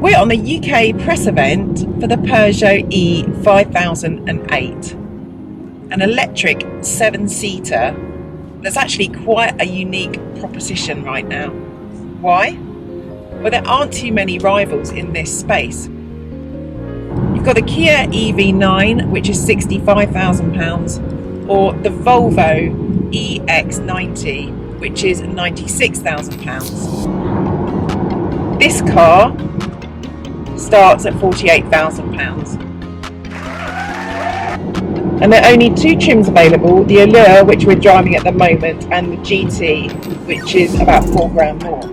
We're on the UK press event for the Peugeot E5008, an electric 7-seater that's actually quite a unique proposition right now. Why? Well, there aren't too many rivals in this space. You've got the Kia EV9, which is £65,000, or the Volvo EX90, which is £96,000. This car starts at £48,000. And there are only two trims available, the Allure, which we're driving at the moment, and the GT, which is about £4,000 more.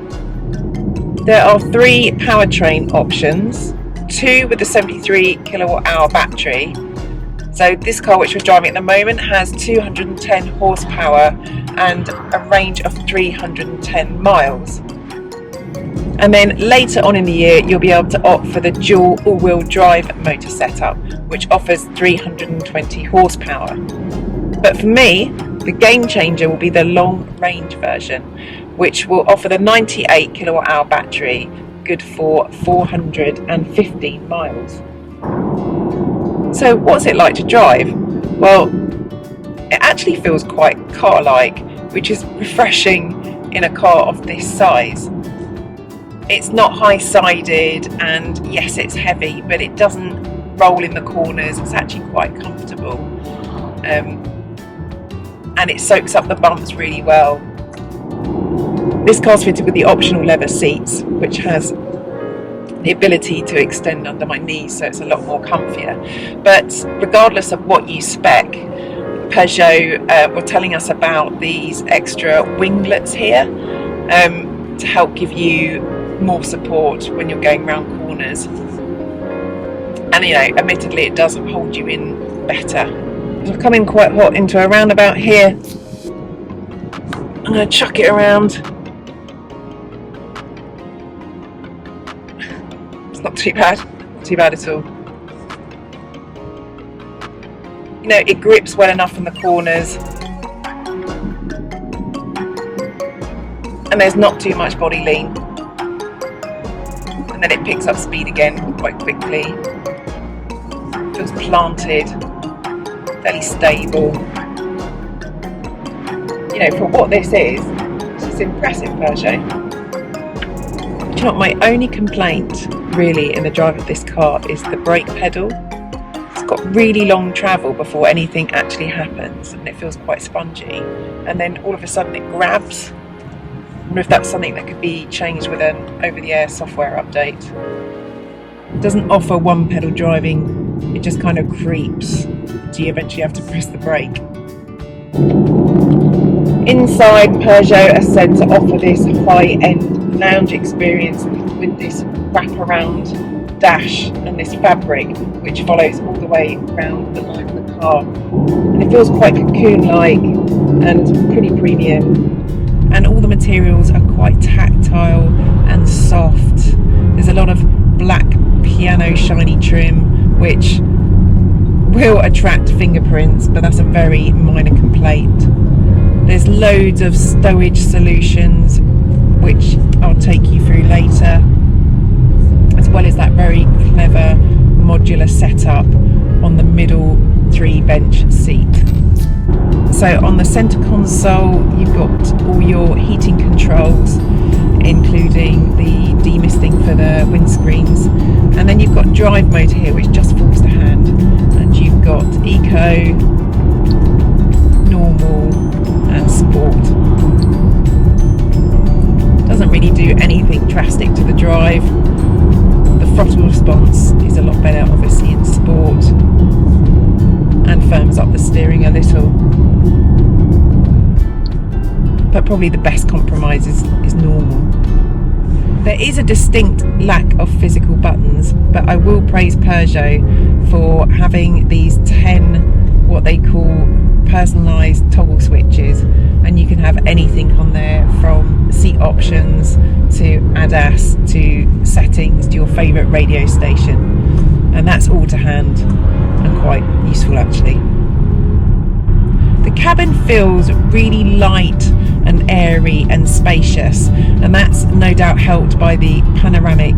There are three powertrain options, two with a 73 kilowatt hour battery. So this car, which we're driving at the moment, has 210 horsepower and a range of 310 miles. And then later on in the year, you'll be able to opt for the dual all-wheel drive motor setup, which offers 320 horsepower. But for me, the game changer will be the long range version, which will offer the 98 kilowatt hour battery, good for 415 miles. So what's it like to drive? Well, it actually feels quite car-like, which is refreshing in a car of this size. It's not high-sided, and yes, it's heavy, but it doesn't roll in the corners. It's actually quite comfortable, and it soaks up the bumps really well. This car's fitted with the optional leather seats, which has the ability to extend under my knees, so it's a lot more comfier. But regardless of what you spec, Peugeot were telling us about these extra winglets here to help give you more support when you're going around corners. And admittedly it does hold you in better. I've come in quite hot into a roundabout here. I'm going to chuck it around. It's not too bad at all. It grips well enough in the corners, and there's not too much body lean. And then it picks up speed again quite quickly. Feels planted, fairly stable. For what this is, it's impressive, Peugeot. Do you know what, my only complaint really in the drive of this car is the brake pedal. It's got really long travel before anything actually happens, and it feels quite spongy. And then all of a sudden it grabs. I wonder if that's something that could be changed with an over-the-air software update. It doesn't offer one pedal driving, it just kind of creeps, so you eventually have to press the brake. Inside, Peugeot are said to offer this high-end lounge experience with this wraparound dash and this fabric which follows all the way around the line of the car. And it feels quite cocoon-like and pretty premium. And all the materials are quite tactile and soft. There's a lot of black piano shiny trim, which will attract fingerprints, but that's a very minor complaint. There's loads of stowage solutions, which I'll take you through later, as well as that very clever modular setup on the middle 3-bench seat. So on the centre console, you've got all your heating controls, including the demisting for the windscreens, and then you've got drive mode here, which just falls to hand, and you've got eco, normal and sport. Doesn't really do anything drastic to the drive. The throttle response is a lot better obviously in sport, and firms up the steering a little. But probably the best compromise is normal. There is a distinct lack of physical buttons, but I will praise Peugeot for having these 10 what they call personalised toggle switches, and you can have anything on there from seat options to ADAS to settings to your favourite radio station, and that's all to hand and quite useful actually. The cabin feels really light and airy and spacious, and that's no doubt helped by the panoramic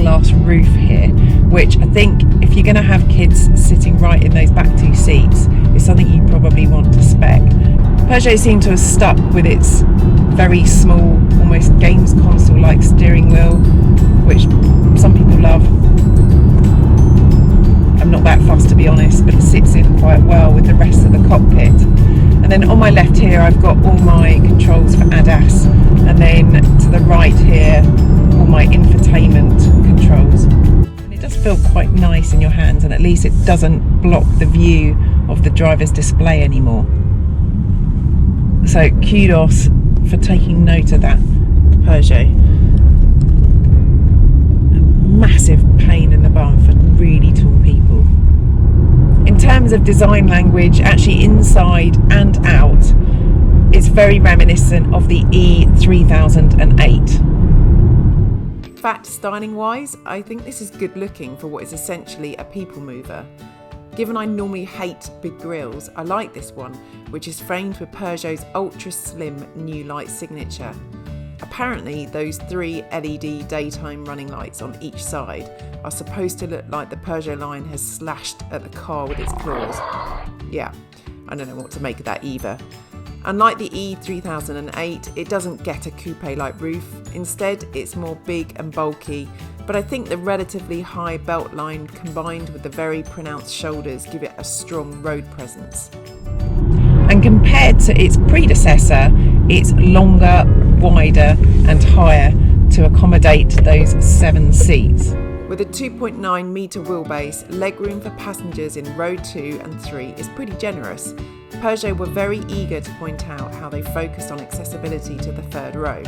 glass roof here, which I think if you're going to have kids sitting right in those back two seats is something you probably want to spec. Peugeot seem to have stuck with its very small, almost games console like steering wheel, which some people love. I'm not that fussed, to be honest, but it sits in quite well with the rest of the cockpit. And then on my left here I've got all my controls for ADAS, and then to the right here all my infotainment controls. And it does feel quite nice in your hands, and at least it doesn't block the view of the driver's display anymore. So kudos for taking note of that, Peugeot. A massive pain in the bum for really tall people. In terms of design language, actually inside and out, it's very reminiscent of the E3008. In fact, styling wise, I think this is good looking for what is essentially a people mover. Given I normally hate big grilles, I like this one, which is framed with Peugeot's ultra slim new light signature. Apparently, those 3 LED daytime running lights on each side are supposed to look like the Peugeot line has slashed at the car with its claws. Yeah, I don't know what to make of that either. Unlike the E3008, it doesn't get a coupe-like roof. Instead, it's more big and bulky, but I think the relatively high belt line combined with the very pronounced shoulders give it a strong road presence. And compared to its predecessor, it's longer, wider and higher to accommodate those 7 seats. With a 2.9 metre wheelbase, legroom for passengers in row 2 and 3 is pretty generous. Peugeot were very eager to point out how they focused on accessibility to the third row,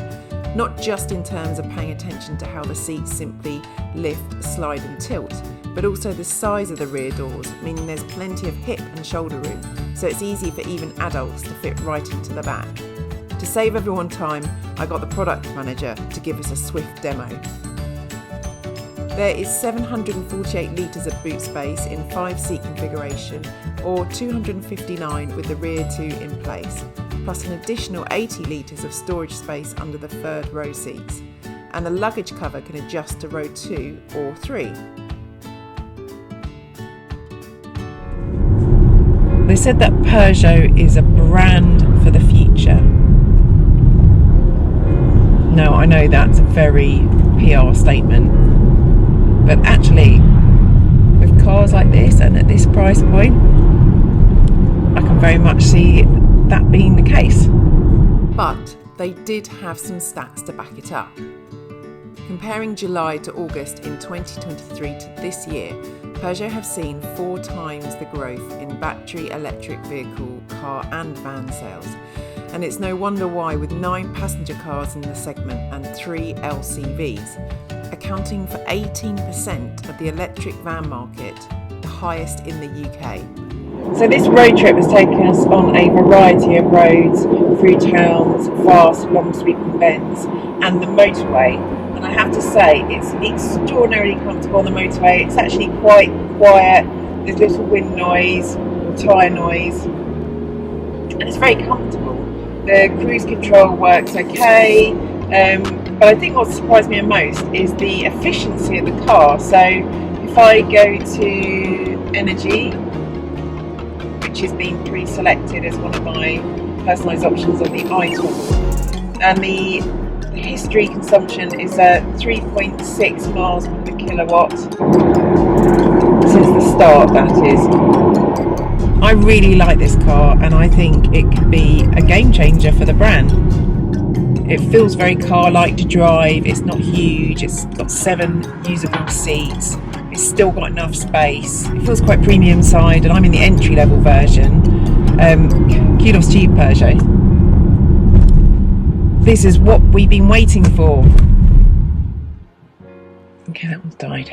not just in terms of paying attention to how the seats simply lift, slide and tilt, but also the size of the rear doors, meaning there's plenty of hip and shoulder room, so it's easy for even adults to fit right into the back. To save everyone time, I got the product manager to give us a swift demo. There is 748 litres of boot space in 5-seat configuration, or 259 with the rear 2 in place, plus an additional 80 litres of storage space under the third row seats, and the luggage cover can adjust to row 2 or 3. They said that Peugeot is a brand for the future. Now, I know that's a very PR statement, but actually, with cars like this and at this price point, I can very much see that being the case. But they did have some stats to back it up. Comparing July to August in 2023 to this year, Peugeot have seen 4 times the growth in battery electric vehicle, car and van sales. And it's no wonder why, with 9 passenger cars in the segment and 3 LCVs, accounting for 18% of the electric van market, the highest in the UK. So this road trip has taken us on a variety of roads, through towns, fast, long sweeping bends, and the motorway. And I have to say, it's extraordinarily comfortable on the motorway. It's actually quite quiet. There's little wind noise, or tyre noise, and it's very comfortable. The cruise control works okay, but I think what surprised me the most is the efficiency of the car. So if I go to energy, which has been pre-selected as one of my personalised options on the iToggle, and the history consumption is at 3.6 miles per kilowatt since the start, that is. I really like this car, and I think it could be a game changer for the brand. It feels very car-like to drive. It's not huge. It's got 7 usable seats. It's still got enough space. It feels quite premium side, and I'm in the entry-level version. Kudos to you, Peugeot. This is what we've been waiting for. Okay, that one's died.